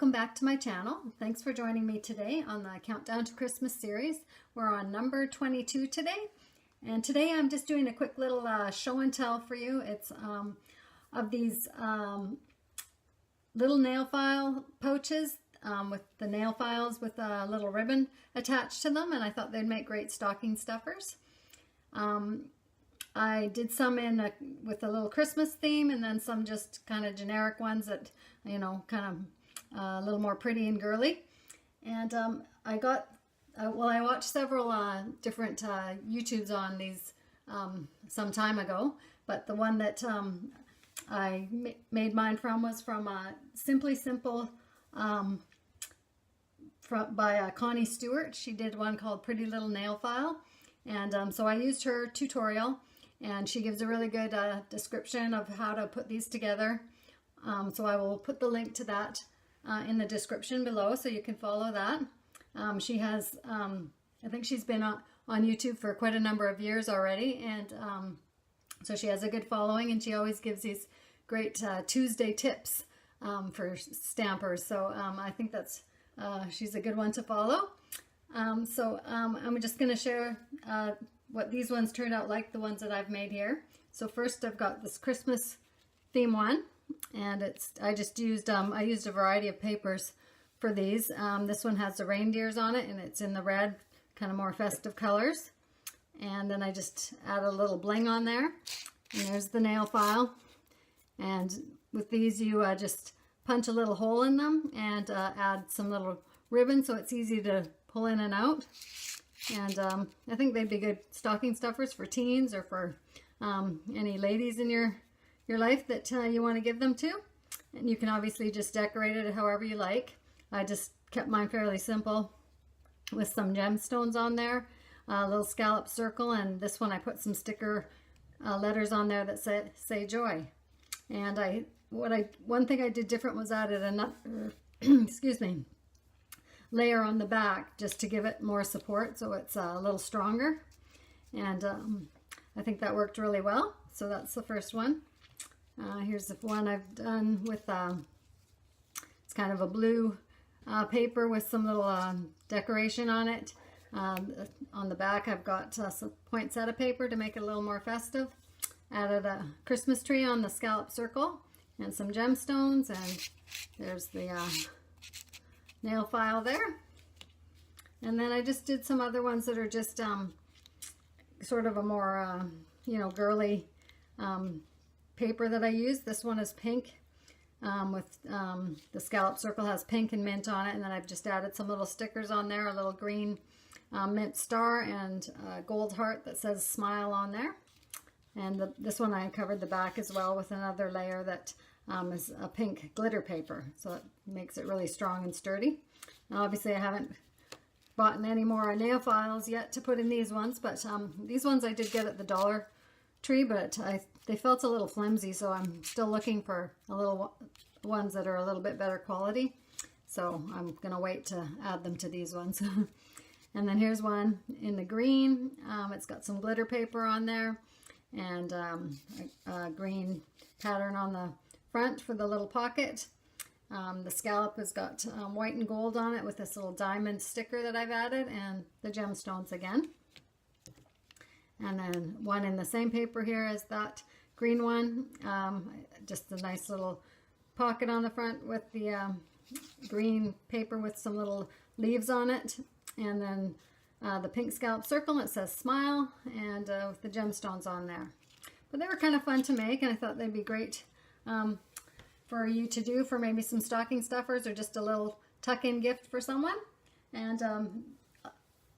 welcome back to my channel. Thanks for joining me today on the Countdown to Christmas series. We're on number 22 today, and today I'm just doing a quick little show and tell for you. It's of these little nail file pouches with the nail files with a little ribbon attached to them, and I thought they'd make great stocking stuffers. I did some with a little Christmas theme, and then some just kind of generic ones that, you know, kind of a little more pretty and girly. And I watched several different YouTubes on these some time ago, but the one that I made mine from was from Simply Simple by Connie Stewart. She did one called Pretty Little Nail File, and so I used her tutorial, and she gives a really good description of how to put these together. So I will put the link to that in the description below so you can follow that. She has, I think she's been on YouTube for quite a number of years already, and so she has a good following, and she always gives these great Tuesday tips for stampers. So I think that's she's a good one to follow. I'm just going to share what these ones turned out like, the ones that I've made here. So first I've got this Christmas theme one, and I used a variety of papers for these. This one has the reindeers on it, and it's in the red, kind of more festive colors. And then I just add a little bling on there, and there's the nail file. And with these, you just punch a little hole in them and add some little ribbon so it's easy to pull in and out. And I think they'd be good stocking stuffers for teens or for any ladies in your life that you want to give them to. And you can obviously just decorate it however you like. I just kept mine fairly simple with some gemstones on there, a little scallop circle, and this one I put some sticker letters on there that say joy. And one thing I did different was added another excuse me, layer on the back just to give it more support, so it's a little stronger. And I think that worked really well. So that's the first one. Here's the one I've done with it's kind of a blue paper with some little decoration on it. On the back I've got some poinsettia paper to make it a little more festive. Added a Christmas tree on the scallop circle and some gemstones, and there's the nail file there. And then I just did some other ones that are just sort of a more girly paper that I used. This one is pink with the scallop circle has pink and mint on it, and then I've just added some little stickers on there, a little green mint star and a gold heart that says smile on there. And this one I covered the back as well with another layer that is a pink glitter paper, so it makes it really strong and sturdy. And obviously I haven't bought any more nail files yet to put in these ones, but these ones I did get at the Dollar Tree, but they felt a little flimsy, so I'm still looking for ones that are a little bit better quality. So I'm gonna wait to add them to these ones. And then here's one in the green. It's got some glitter paper on there, and a green pattern on the front for the little pocket. The scallop has got white and gold on it with this little diamond sticker that I've added, and the gemstones again. And then one in the same paper here as that green one, just a nice little pocket on the front with the green paper with some little leaves on it, and then the pink scallop circle, it says smile, and with the gemstones on there. But they were kind of fun to make, and I thought they'd be great for you to do for maybe some stocking stuffers or just a little tuck-in gift for someone. And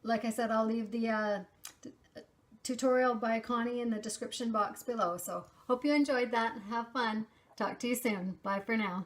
like I said, I'll leave the tutorial by Connie in the description box below. So hope you enjoyed that. Have fun. Talk to you soon. Bye for now.